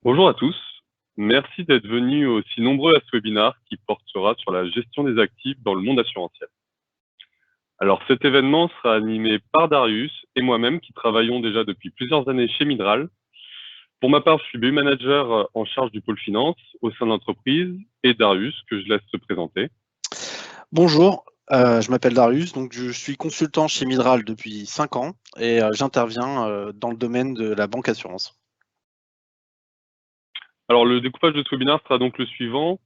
Bonjour à tous, merci d'être venus aussi nombreux à ce webinaire qui portera sur la gestion des actifs dans le monde assurantiel. Alors cet événement sera animé par Darius et moi-même qui travaillons déjà depuis plusieurs années chez Midral. Pour ma part, je suis BU Manager en charge du pôle finance au sein de l'entreprise et Darius que je laisse se présenter. Bonjour, je m'appelle Darius, donc je suis consultant chez Midral depuis 5 ans et j'interviens dans le domaine de la banque assurance. Alors le découpage de ce webinaire sera donc le suivant.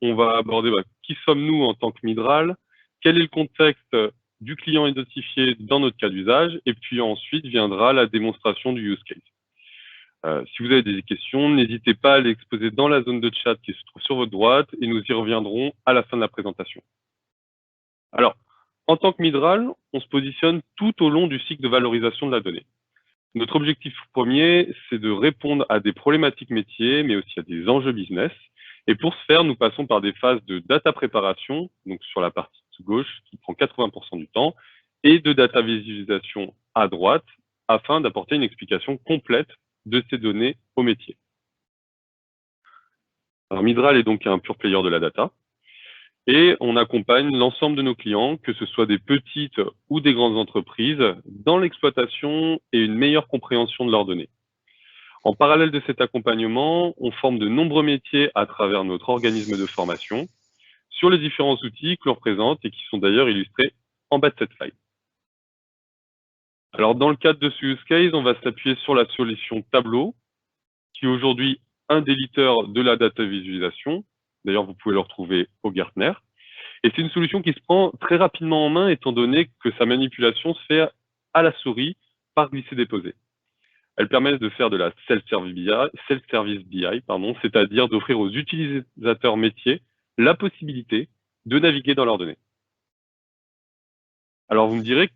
On va aborder qui sommes-nous en tant que Midral, quel est le contexte du client identifié dans notre cas d'usage, et puis ensuite viendra la démonstration du use case. Si vous avez des questions, n'hésitez pas à les exposer dans la zone de chat qui se trouve sur votre droite et nous y reviendrons à la fin de la présentation. Alors, en tant que Midral, on se positionne tout au long du cycle de valorisation de la donnée. Notre objectif premier, c'est de répondre à des problématiques métiers, mais aussi à des enjeux business. Et pour ce faire, nous passons par des phases de data préparation, donc sur la partie gauche, qui prend 80% du temps, et de data visualisation à droite, afin d'apporter une explication complète de ces données au métier. Alors, Midral est donc un pure player de la data. Et on accompagne l'ensemble de nos clients, que ce soit des petites ou des grandes entreprises, dans l'exploitation et une meilleure compréhension de leurs données. En parallèle de cet accompagnement, on forme de nombreux métiers à travers notre organisme de formation sur les différents outils que l'on représente et qui sont d'ailleurs illustrés en bas de cette slide. Alors, dans le cadre de ce use case, on va s'appuyer sur la solution Tableau, qui est aujourd'hui un des leaders de la data visualisation. D'ailleurs, vous pouvez le retrouver au Gartner. Et c'est une solution qui se prend très rapidement en main, étant donné que sa manipulation se fait à la souris par glisser-déposer. Elle permet de faire de la self-service BI, c'est-à-dire d'offrir aux utilisateurs métiers la possibilité de naviguer dans leurs données. Alors, vous me direz,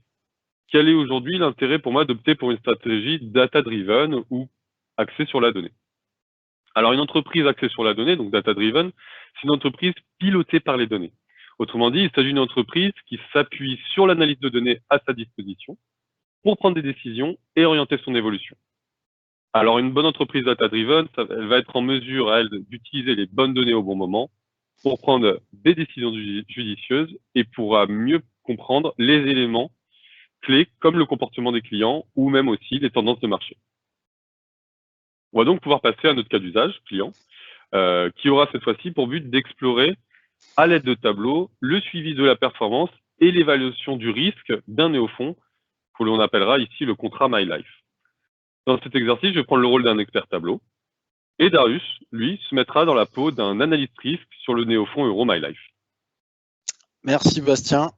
quel est aujourd'hui l'intérêt pour moi d'opter pour une stratégie data-driven ou axée sur la donnée? Alors, une entreprise axée sur la donnée, donc data-driven, c'est une entreprise pilotée par les données. Autrement dit, il s'agit d'une entreprise qui s'appuie sur l'analyse de données à sa disposition pour prendre des décisions et orienter son évolution. Alors, une bonne entreprise data-driven, elle va être en mesure, elle, d'utiliser les bonnes données au bon moment pour prendre des décisions judicieuses et pourra mieux comprendre les éléments clés comme le comportement des clients ou même aussi les tendances de marché. On va donc pouvoir passer à notre cas d'usage client, qui aura cette fois-ci pour but d'explorer à l'aide de tableaux le suivi de la performance et l'évaluation du risque d'un néofonds que l'on appellera ici le contrat MyLife. Dans cet exercice, je vais prendre le rôle d'un expert tableau et Darius, lui, se mettra dans la peau d'un analyste risque sur le néofonds Euro MyLife. Merci Bastien.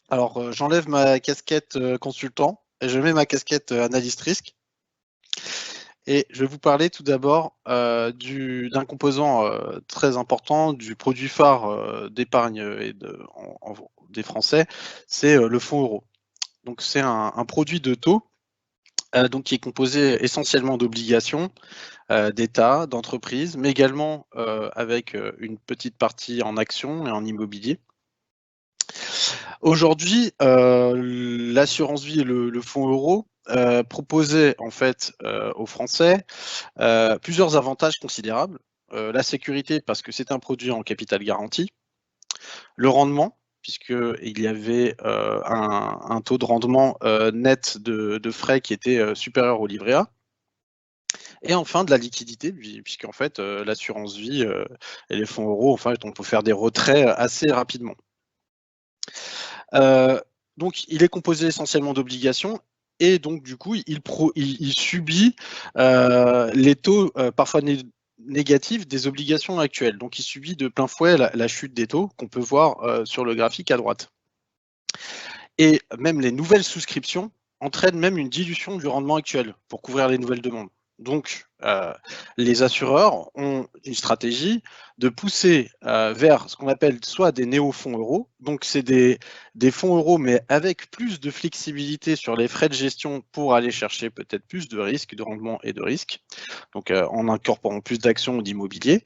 Alors j'enlève ma casquette consultant et je mets ma casquette analyste risque. Et je vais vous parler tout d'abord d'un composant très important du produit phare d'épargne des Français, c'est le fonds euro. Donc c'est un produit de taux donc qui est composé essentiellement d'obligations d'État, d'entreprises, mais également avec une petite partie en actions et en immobilier. Aujourd'hui, l'assurance vie et le fonds euro proposaient en fait aux Français plusieurs avantages considérables. La sécurité, parce que c'est un produit en capital garanti. Le rendement, puisqu'il y avait un taux de rendement net de frais qui était supérieur au livret A. Et enfin, de la liquidité, puisqu'en fait, l'assurance vie et les fonds euros, en fait, on peut faire des retraits assez rapidement. Donc, il est composé essentiellement d'obligations et donc, du coup, il subit les taux parfois négatifs des obligations actuelles. Donc, il subit de plein fouet la chute des taux qu'on peut voir sur le graphique à droite. Et même les nouvelles souscriptions entraînent même une dilution du rendement actuel pour couvrir les nouvelles demandes. Donc, les assureurs ont une stratégie de pousser vers ce qu'on appelle soit des néo-fonds euros, donc c'est des fonds euros mais avec plus de flexibilité sur les frais de gestion pour aller chercher peut-être plus de risques, de rendement et de risques, donc en incorporant plus d'actions ou d'immobilier,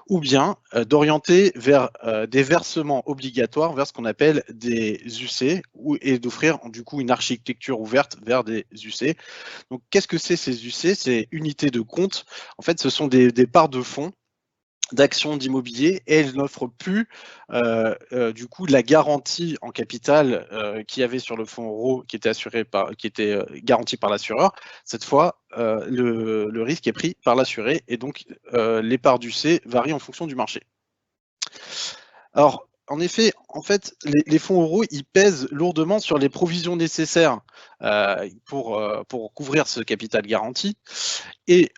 ou bien d'orienter vers des versements obligatoires vers ce qu'on appelle des UC et d'offrir du coup une architecture ouverte vers des UC. Donc qu'est-ce que c'est ces UC? C'est unités de compte, en fait, ce sont des parts de fonds d'actions d'immobilier et elles n'offrent plus du coup la garantie en capital qu'il y avait sur le fonds euro qui était garanti par l'assureur. Cette fois, le risque est pris par l'assuré et donc les parts du C varient en fonction du marché. Alors, en effet, en fait, les fonds euros, ils pèsent lourdement sur les provisions nécessaires pour couvrir ce capital garanti. Et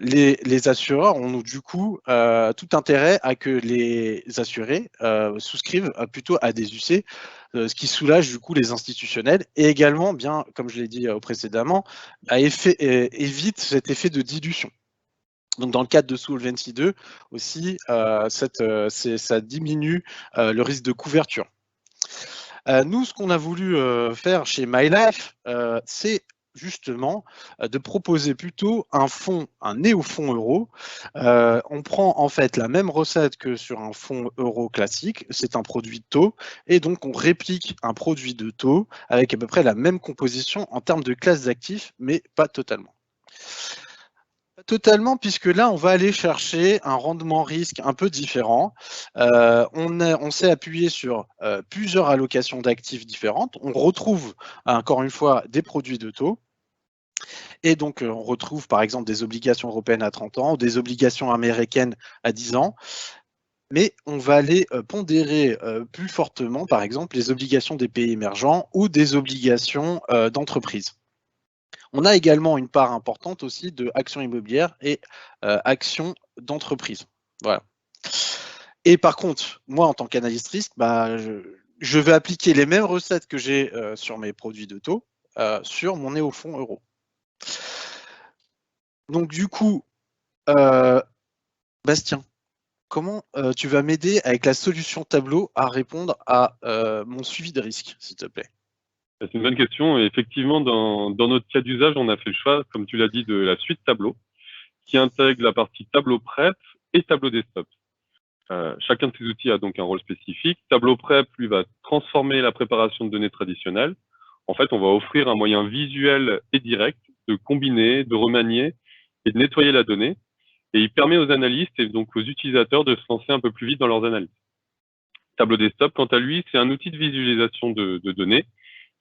les assureurs ont du coup tout intérêt à que les assurés souscrivent plutôt à des UC, ce qui soulage du coup les institutionnels et également, bien comme je l'ai dit précédemment, évite cet effet de dilution. Donc, dans le cadre de Solvency 2 aussi, ça diminue le risque de couverture. Nous, ce qu'on a voulu faire chez MyLife, c'est justement de proposer plutôt un néo-fonds euro. On prend en fait la même recette que sur un fonds euro classique, c'est un produit de taux, et donc on réplique un produit de taux avec à peu près la même composition en termes de classe d'actifs, mais pas totalement. Totalement, puisque là, on va aller chercher un rendement risque un peu différent. On s'est appuyé sur plusieurs allocations d'actifs différentes. On retrouve, encore une fois, des produits de taux. Et donc, on retrouve, par exemple, des obligations européennes à 30 ans, ou des obligations américaines à 10 ans. Mais on va aller pondérer plus fortement, par exemple, les obligations des pays émergents ou des obligations d'entreprise. On a également une part importante aussi de actions immobilières et actions d'entreprise. Voilà. Et par contre, moi, en tant qu'analyste risque, je vais appliquer les mêmes recettes que j'ai sur mes produits de taux sur mon néo-fonds euro. Donc, du coup, Bastien, comment tu vas m'aider avec la solution tableau à répondre à mon suivi de risque, s'il te plaît? C'est une bonne question. Et effectivement, dans notre cas d'usage, on a fait le choix, comme tu l'as dit, de la suite tableau, qui intègre la partie tableau prep et tableau desktop. Chacun de ces outils a donc un rôle spécifique. Tableau prep, lui, va transformer la préparation de données traditionnelles. En fait, on va offrir un moyen visuel et direct de combiner, de remanier et de nettoyer la donnée. Et il permet aux analystes et donc aux utilisateurs de se lancer un peu plus vite dans leurs analyses. Tableau desktop, quant à lui, c'est un outil de visualisation de données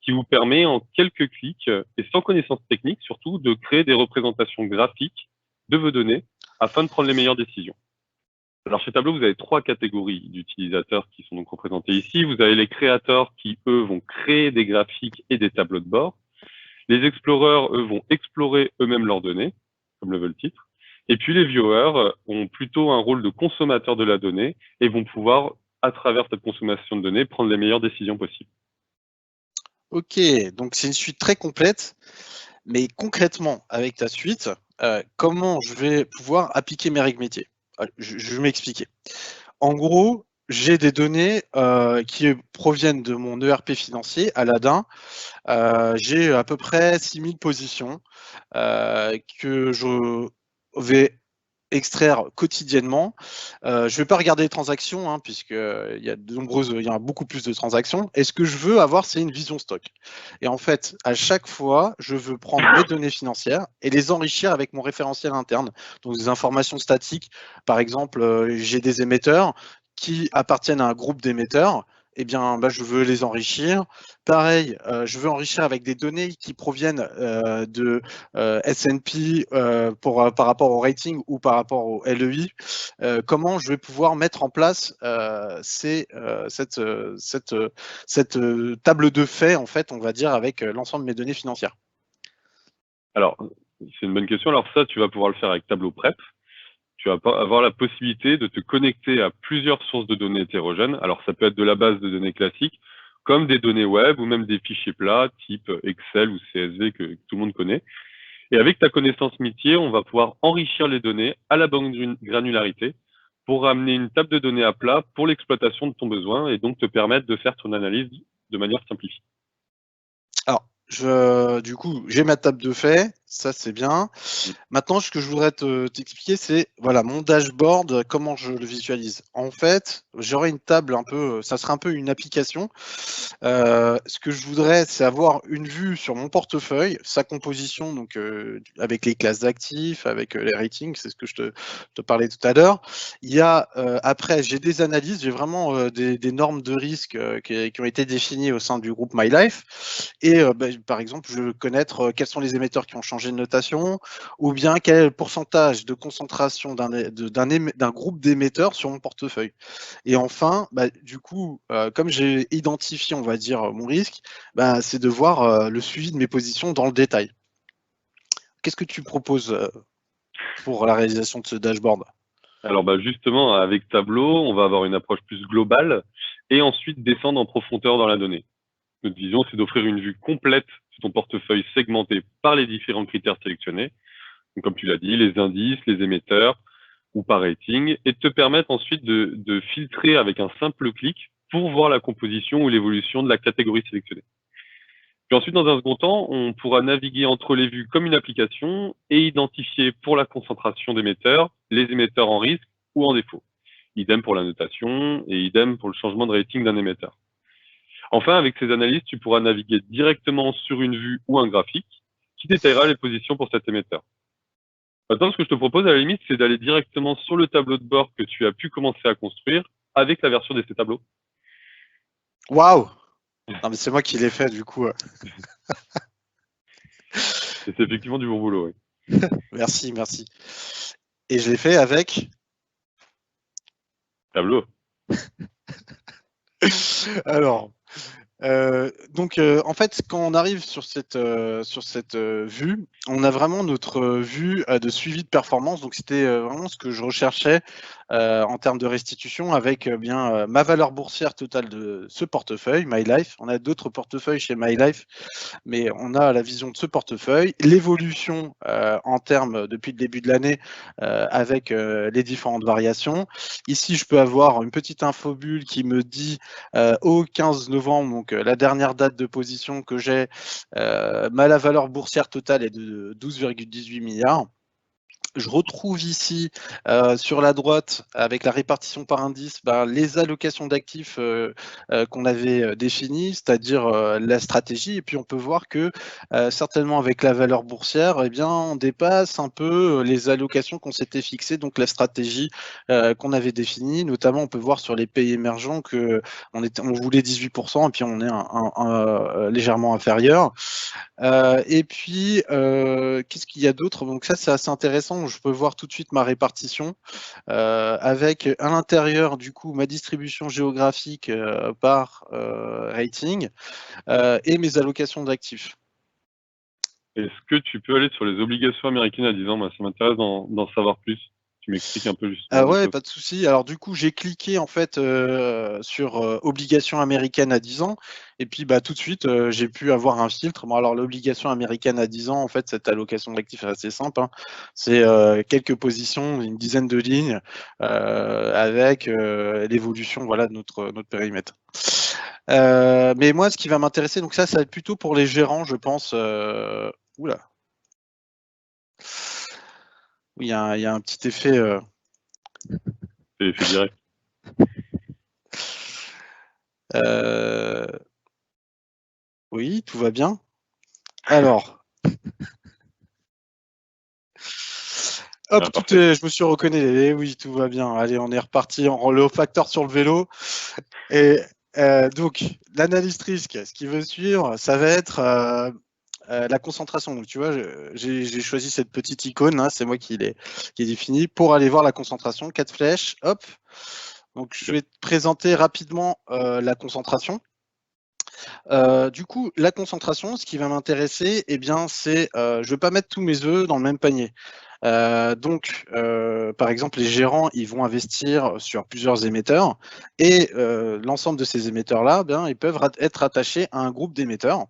qui vous permet en quelques clics et sans connaissance technique surtout de créer des représentations graphiques de vos données afin de prendre les meilleures décisions. Alors chez Tableau, vous avez 3 catégories d'utilisateurs qui sont donc représentés ici. Vous avez les créateurs qui, eux, vont créer des graphiques et des tableaux de bord. Les explorers, eux, vont explorer eux-mêmes leurs données, comme le veut le titre. Et puis les viewers ont plutôt un rôle de consommateur de la donnée et vont pouvoir, à travers cette consommation de données, prendre les meilleures décisions possibles. Ok, donc c'est une suite très complète, mais concrètement, avec ta suite, comment je vais pouvoir appliquer mes règles métiers? Je vais m'expliquer. En gros, j'ai des données qui proviennent de mon ERP financier, Aladdin. J'ai à peu près 6000 positions que je vais extraire quotidiennement. Je ne vais pas regarder les transactions, hein, puisqu'il y a beaucoup plus de transactions. Et ce que je veux avoir, c'est une vision stock. Et en fait, à chaque fois, je veux prendre mes données financières et les enrichir avec mon référentiel interne. Donc des informations statiques. Par exemple, j'ai des émetteurs qui appartiennent à un groupe d'émetteurs. Eh bien, je veux les enrichir. Pareil, je veux enrichir avec des données qui proviennent de S&P par rapport au rating ou par rapport au LEI. Comment je vais pouvoir mettre en place cette table de faits, en fait, on va dire, avec l'ensemble de mes données financières? Alors, c'est une bonne question. Alors ça, tu vas pouvoir le faire avec Tableau Prep. Tu vas avoir la possibilité de te connecter à plusieurs sources de données hétérogènes. Alors, ça peut être de la base de données classique, comme des données web ou même des fichiers plats, type Excel ou CSV que tout le monde connaît. Et avec ta connaissance métier, on va pouvoir enrichir les données à la bonne granularité pour amener une table de données à plat pour l'exploitation de ton besoin et donc te permettre de faire ton analyse de manière simplifiée. Alors, du coup, j'ai ma table de faits Ça, c'est bien. Maintenant, ce que je voudrais t'expliquer, c'est voilà, mon dashboard, comment je le visualise. En fait, j'aurai une table un peu, ça sera un peu une application. Ce que je voudrais, c'est avoir une vue sur mon portefeuille, sa composition, donc avec les classes d'actifs, avec les ratings, c'est ce que je te parlais tout à l'heure. Il y a après, j'ai des analyses, j'ai vraiment des normes de risque qui ont été définies au sein du groupe MyLife. Et par exemple, je veux connaître quels sont les émetteurs qui ont changé de notation, ou bien quel est le pourcentage de concentration d'un groupe d'émetteurs sur mon portefeuille. Et enfin, du coup, comme j'ai identifié, on va dire, mon risque, c'est de voir le suivi de mes positions dans le détail. Qu'est-ce que tu proposes pour la réalisation de ce dashboard? Alors justement, avec Tableau, on va avoir une approche plus globale et ensuite descendre en profondeur dans la donnée. Notre vision, c'est d'offrir une vue complète de ton portefeuille segmenté par les différents critères sélectionnés, donc, comme tu l'as dit, les indices, les émetteurs ou par rating, et de te permettre ensuite de filtrer avec un simple clic pour voir la composition ou l'évolution de la catégorie sélectionnée. Puis ensuite, dans un second temps, on pourra naviguer entre les vues comme une application et identifier pour la concentration d'émetteurs, les émetteurs en risque ou en défaut. Idem pour la notation et idem pour le changement de rating d'un émetteur. Enfin, avec ces analyses, tu pourras naviguer directement sur une vue ou un graphique qui détaillera les positions pour cet émetteur. Maintenant, ce que je te propose à la limite, c'est d'aller directement sur le tableau de bord que tu as pu commencer à construire avec la version d'essai tableau. Waouh! Non, mais c'est moi qui l'ai fait, du coup. Et c'est effectivement du bon boulot, oui. Merci. Et je l'ai fait avec Tableau. Alors, en fait, quand on arrive sur cette vue, on a vraiment notre vue de suivi de performance. Donc, c'était vraiment ce que je recherchais en termes de restitution avec ma valeur boursière totale de ce portefeuille, MyLife. On a d'autres portefeuilles chez MyLife, mais on a la vision de ce portefeuille, l'évolution en termes depuis le début de l'année avec les différentes variations. Ici, je peux avoir une petite infobulle qui me dit au 15 novembre, donc la dernière date de position que j'ai, la valeur boursière totale est de 12,18 milliards. Je retrouve ici sur la droite, avec la répartition par indice, les allocations d'actifs qu'on avait définies, c'est-à-dire la stratégie. Et puis on peut voir que certainement avec la valeur boursière, eh bien, on dépasse un peu les allocations qu'on s'était fixées, donc la stratégie qu'on avait définie. Notamment, on peut voir sur les pays émergents qu'on voulait 18%, et puis on est légèrement inférieur. Et puis, qu'est-ce qu'il y a d'autre? Donc ça, c'est assez intéressant. Je peux voir tout de suite ma répartition avec à l'intérieur, du coup, ma distribution géographique par rating et mes allocations d'actifs. Est-ce que tu peux aller sur les obligations américaines à 10 ans? Moi, ça m'intéresse d'en savoir plus. Tu m'expliques un peu justement. Ouais, pas de souci. Alors du coup, j'ai cliqué en fait sur obligations américaines à 10 ans, et puis tout de suite, j'ai pu avoir un filtre. Bon, alors l'obligation américaine à 10 ans, en fait, cette allocation d'actifs est assez simple, hein. C'est quelques positions, une dizaine de lignes avec l'évolution, voilà, de notre périmètre. Mais moi, ce qui va m'intéresser, donc ça va être plutôt pour les gérants, je pense. Oula. Oui, il y a un petit effet. C'est effet direct. Oui, tout va bien. Alors. Hop, je me suis reconnu. Et oui, tout va bien. Allez, on est reparti. On le facteur sur le vélo. Et donc, l'analyse risque, ce qui veut suivre, ça va être la concentration. Donc, tu vois, j'ai choisi cette petite icône, hein, c'est moi qui est définie, pour aller voir la concentration. 4 flèches, hop. Donc, je vais te présenter rapidement la concentration. Du coup, la concentration, ce qui va m'intéresser, eh bien, c'est, je ne vais pas mettre tous mes œufs dans le même panier. Par exemple, les gérants, ils vont investir sur plusieurs émetteurs et l'ensemble de ces émetteurs-là, ils peuvent être attachés à un groupe d'émetteurs.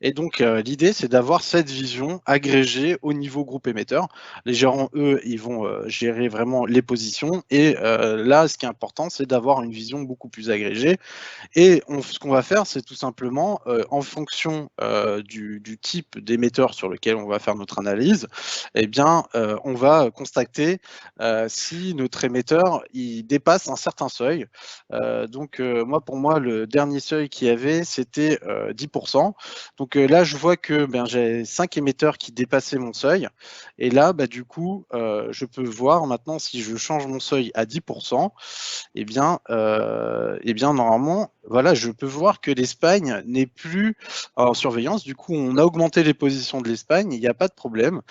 Et donc, l'idée, c'est d'avoir cette vision agrégée au niveau groupe émetteur. Les gérants, eux, ils vont gérer vraiment les positions. Et là, ce qui est important, c'est d'avoir une vision beaucoup plus agrégée. Et ce qu'on va faire, c'est tout simplement, en fonction du type d'émetteur sur lequel on va faire notre analyse, on va constater si notre émetteur il dépasse un certain seuil. Pour moi, le dernier seuil qu'il y avait, c'était 10%. Donc là, je vois que j'ai 5 émetteurs qui dépassaient mon seuil. Et là, du coup, je peux voir maintenant si je change mon seuil à 10%, normalement, voilà, je peux voir que l'Espagne n'est plus en surveillance. Du coup, on a augmenté les positions de l'Espagne, il n'y a pas de problème.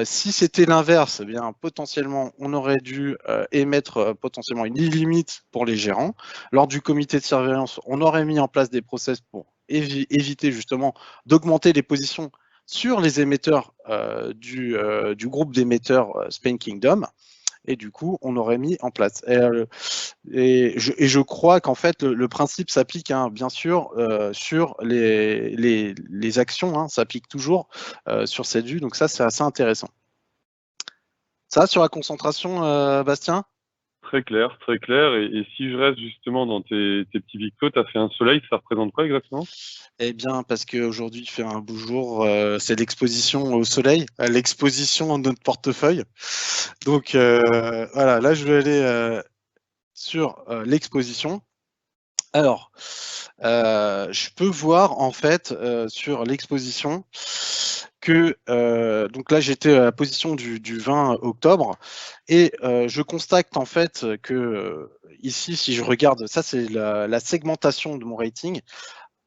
Si c'était l'inverse, potentiellement, on aurait dû émettre potentiellement une limite pour les gérants. Lors du comité de surveillance, on aurait mis en place des process pour éviter justement d'augmenter les positions sur les émetteurs du groupe d'émetteurs Spain Kingdom. Et du coup, on aurait mis en place. Et je crois qu'en fait, le principe s'applique, bien sûr, sur les actions, s'applique toujours sur cette vue. Donc ça, c'est assez intéressant. Ça, sur la concentration, Bastien? Très clair, très clair. Et si je reste justement dans tes petits victos, tu as fait un soleil, ça représente quoi exactement? Eh bien, parce qu'aujourd'hui, il fait un beau jour, c'est l'exposition au soleil, l'exposition de notre portefeuille. Donc, voilà, là, je vais aller sur l'exposition. Alors, je peux voir en fait sur l'exposition que donc là j'étais à la position du 20 octobre et je constate en fait que ici, si je regarde, ça c'est la segmentation de mon rating.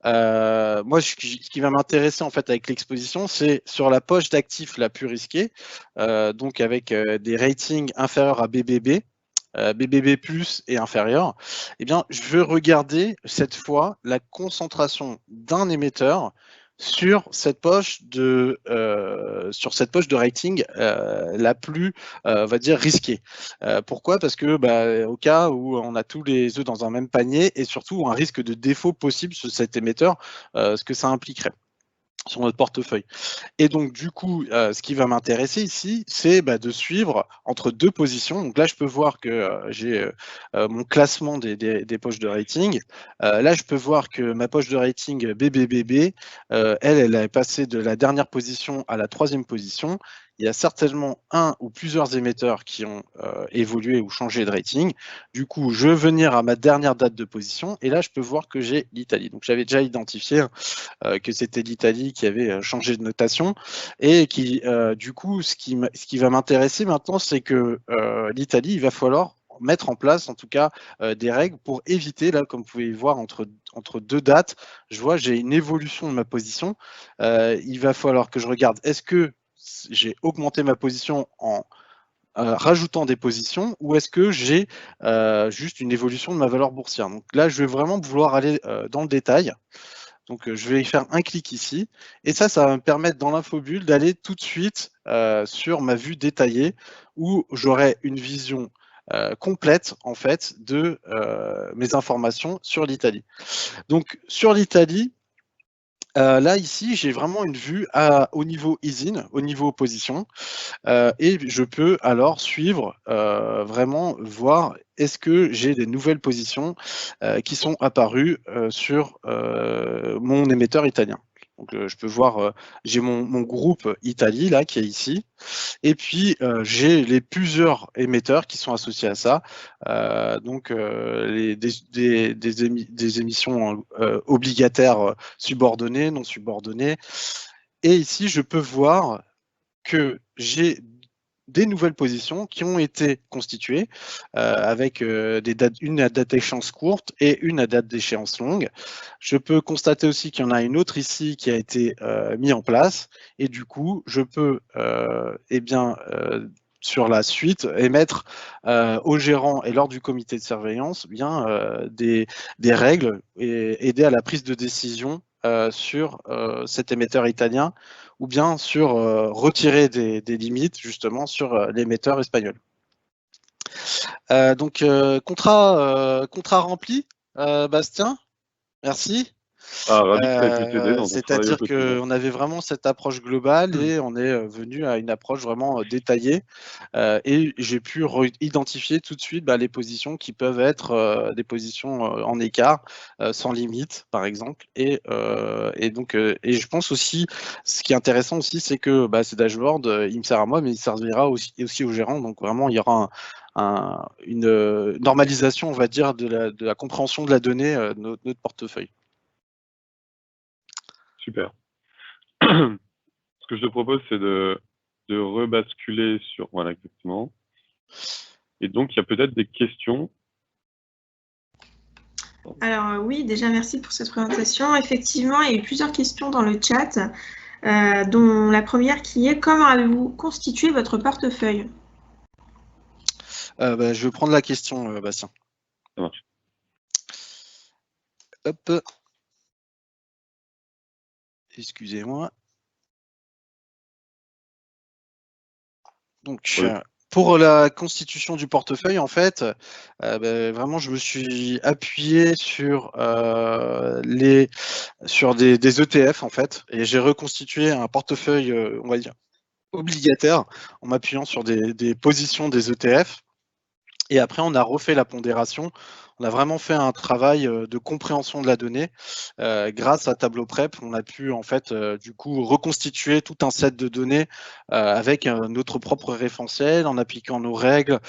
Moi, ce qui va m'intéresser en fait avec l'exposition, c'est sur la poche d'actifs la plus risquée, donc avec des ratings inférieurs à BBB. BBB plus et inférieur, je veux regarder cette fois la concentration d'un émetteur sur cette poche de rating la plus, on va dire, risquée. Pourquoi? Parce que au cas où on a tous les œufs dans un même panier et surtout un risque de défaut possible sur cet émetteur, ce que ça impliquerait sur notre portefeuille. Et donc, du coup, ce qui va m'intéresser ici, c'est de suivre entre deux positions. Donc là, je peux voir que j'ai mon classement des poches de rating. Là, je peux voir que ma poche de rating BBBB, elle est passée de la dernière position à la troisième position. Il y a certainement un ou plusieurs émetteurs qui ont évolué ou changé de rating. Du coup, je vais venir à ma dernière date de position et là, je peux voir que j'ai l'Italie. Donc, j'avais déjà identifié que c'était l'Italie qui avait changé de notation et qui, du coup, ce qui va m'intéresser maintenant, c'est que l'Italie, il va falloir mettre en place, en tout cas, des règles pour éviter, là, comme vous pouvez voir, entre deux dates, je vois, j'ai une évolution de ma position. Il va falloir que je regarde, est-ce que j'ai augmenté ma position en rajoutant des positions ou est-ce que j'ai juste une évolution de ma valeur boursière? Donc là, je vais vraiment vouloir aller dans le détail. Donc, je vais faire un clic ici. Et ça va me permettre dans l'infobulle d'aller tout de suite sur ma vue détaillée où j'aurai une vision complète en fait de mes informations sur l'Italie. Donc, sur l'Italie, là, ici, j'ai vraiment une vue au niveau easing, au niveau position. Et je peux alors suivre, vraiment voir est-ce que j'ai des nouvelles positions qui sont apparues sur mon émetteur italien. Donc, je peux voir, j'ai mon groupe Italie là qui est ici, et puis j'ai les plusieurs émetteurs qui sont associés à ça. Des émissions obligataires subordonnées, non subordonnées. Et ici, je peux voir que j'ai des nouvelles positions qui ont été constituées avec une à date d'échéance courte et une à date d'échéance longue. Je peux constater aussi qu'il y en a une autre ici qui a été mise en place et du coup, je peux sur la suite émettre aux gérants et lors du comité de surveillance des règles et aider à la prise de décision sur cet émetteur italien ou bien sur retirer des limites justement sur l'émetteur espagnol. Donc contrat rempli, Bastien, merci. Ah, ravi que ça ait pu t'aider dans ton travail au C'est-à-dire quotidien. qu'on avait vraiment cette approche globale et on est venu à une approche vraiment détaillée. Et j'ai pu identifier tout de suite les positions qui peuvent être des positions en écart, sans limite, par exemple. Et je pense aussi, ce qui est intéressant aussi, c'est que ce dashboard, il me sert à moi, mais il servira aussi aux gérants. Donc vraiment, il y aura une normalisation, on va dire, de la compréhension de la donnée de notre portefeuille. Super. Ce que je te propose, c'est de rebasculer sur... Voilà, exactement. Et donc, il y a peut-être des questions. Alors oui, déjà merci pour cette présentation. Effectivement, il y a eu plusieurs questions dans le chat, dont la première qui est: comment avez-vous constitué votre portefeuille? Je vais prendre la question, Bastien. Ça marche. Hop. Excusez-moi. Donc, Oui. pour la constitution du portefeuille, en fait, vraiment, je me suis appuyé sur des ETF, en fait, et j'ai reconstitué un portefeuille, on va dire, obligataire, en m'appuyant sur des positions des ETF. Et après, on a refait la pondération. On a vraiment fait un travail de compréhension de la donnée. Grâce à Tableau Prep, on a pu en fait du coup reconstituer tout un set de données avec notre propre référentiel, en appliquant nos règles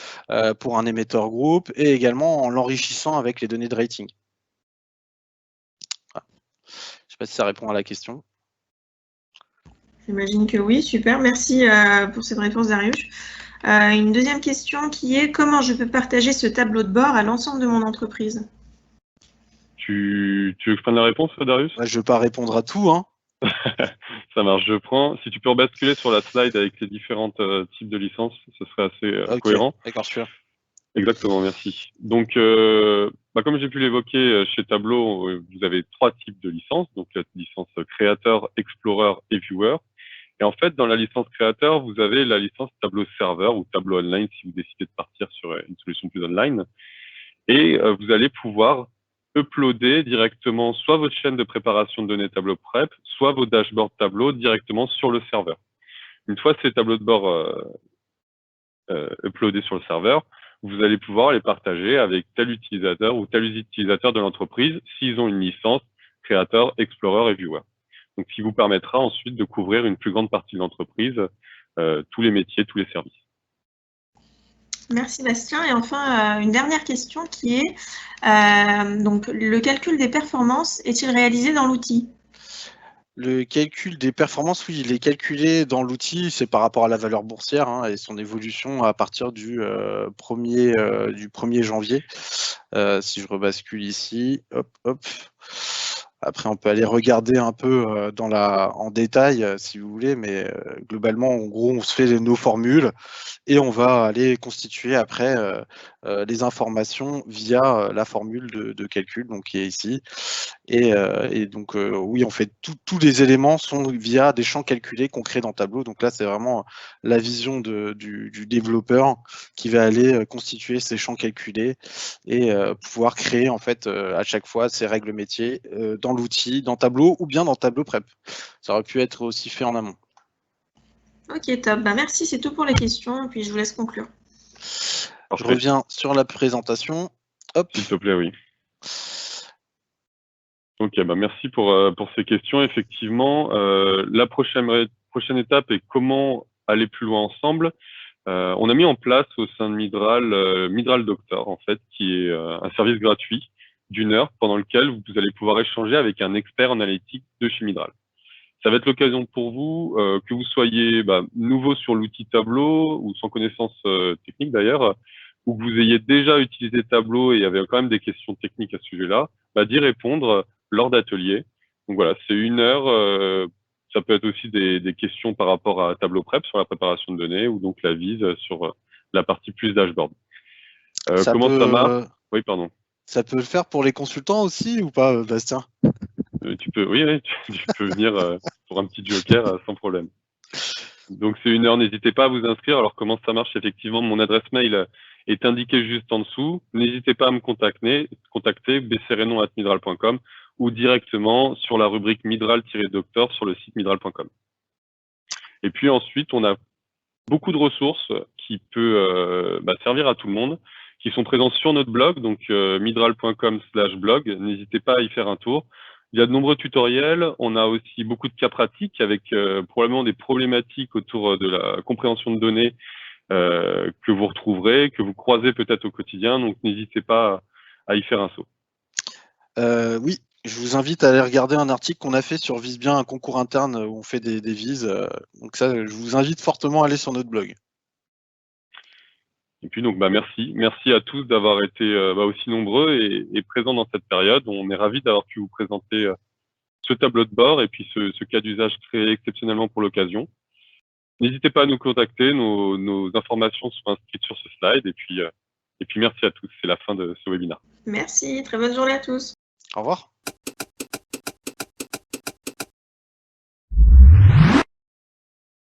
pour un émetteur groupe et également en l'enrichissant avec les données de rating. Voilà. Je ne sais pas si ça répond à la question. J'imagine que oui, super. Merci pour cette réponse, Darius. Une deuxième question qui est: comment je peux partager ce tableau de bord à l'ensemble de mon entreprise? Tu veux que je prenne la réponse, Darius? Je ne vais pas répondre à tout, hein. Ça marche, je prends. Si tu peux rebasculer sur la slide avec les différents types de licences, ce serait assez cohérent. D'accord, sûr. Exactement, merci. Donc, comme j'ai pu l'évoquer chez Tableau, vous avez 3 types de licences. Donc, la licence créateur, explorer et viewer. Et en fait, dans la licence créateur, vous avez la licence Tableau serveur ou Tableau online si vous décidez de partir sur une solution plus online. Et vous allez pouvoir uploader directement soit votre chaîne de préparation de données Tableau Prep, soit vos dashboards Tableau directement sur le serveur. Une fois ces tableaux de bord uploadés sur le serveur, vous allez pouvoir les partager avec tel utilisateur ou tel utilisateur de l'entreprise s'ils ont une licence créateur, explorer et viewer. Donc, ce qui vous permettra ensuite de couvrir une plus grande partie de l'entreprise, tous les métiers, tous les services. Merci Bastien. Et enfin, une dernière question qui est donc, le calcul des performances est-il réalisé dans l'outil? Le calcul des performances, oui, il est calculé dans l'outil, c'est par rapport à la valeur boursière et son évolution à partir du 1er janvier. Si je rebascule ici, hop. Après, on peut aller regarder un peu en détail si vous voulez, mais globalement, en gros, on se fait nos formules et on va aller constituer après les informations via la formule de calcul donc, qui est ici. Et donc, oui, en fait, tous les éléments sont via des champs calculés qu'on crée dans Tableau. Donc là, c'est vraiment la vision du développeur qui va aller constituer ces champs calculés et pouvoir créer en fait à chaque fois ces règles métiers dans l'outil, dans Tableau ou bien dans Tableau Prep. Ça aurait pu être aussi fait en amont. Ok, top. Merci, c'est tout pour les questions. Puis je vous laisse conclure. Je reviens sur la présentation. Hop. S'il te plaît, oui. Ok, merci pour ces questions. Effectivement, la prochaine étape est comment aller plus loin ensemble. On a mis en place au sein de Midral, Midral Doctor, en fait, qui est un service gratuit d'1 heure pendant lequel vous allez pouvoir échanger avec un expert en analytique de chez Midral. Ça va être l'occasion pour vous, que vous soyez nouveau sur l'outil Tableau ou sans connaissance technique d'ailleurs, ou que vous ayez déjà utilisé Tableau et il y avait quand même des questions techniques à ce sujet-là, d'y répondre lors d'ateliers. Donc voilà, c'est 1 heure. Ça peut être aussi des questions par rapport à Tableau Prep sur la préparation de données ou donc la vise sur la partie plus dashboard. Comment ça marche? Oui, pardon. Ça peut le faire pour les consultants aussi ou pas, Bastien? Oui, tu peux venir pour un petit joker sans problème. Donc c'est 1 heure, n'hésitez pas à vous inscrire. Alors comment ça marche? Effectivement, mon adresse mail est indiquée juste en dessous. N'hésitez pas à me contacter bcrenon@midral.com ou directement sur la rubrique Midral-Doctor sur le site midral.com. Et puis ensuite, on a beaucoup de ressources qui peuvent servir à tout le monde, qui sont présentes sur notre blog, donc midral.com/blog. N'hésitez pas à y faire un tour. Il y a de nombreux tutoriels. On a aussi beaucoup de cas pratiques avec probablement des problématiques autour de la compréhension de données que vous retrouverez, que vous croisez peut-être au quotidien. Donc, n'hésitez pas à y faire un saut. Oui, je vous invite à aller regarder un article qu'on a fait sur Vise Bien, un concours interne où on fait des vises. Donc ça, je vous invite fortement à aller sur notre blog. Et puis donc merci à tous d'avoir été aussi nombreux et présents dans cette période. On est ravis d'avoir pu vous présenter ce tableau de bord et puis ce cas d'usage créé exceptionnellement pour l'occasion. N'hésitez pas à nous contacter, nos informations sont inscrites sur ce slide et puis merci à tous. C'est la fin de ce webinaire. Merci, très bonne journée à tous. Au revoir.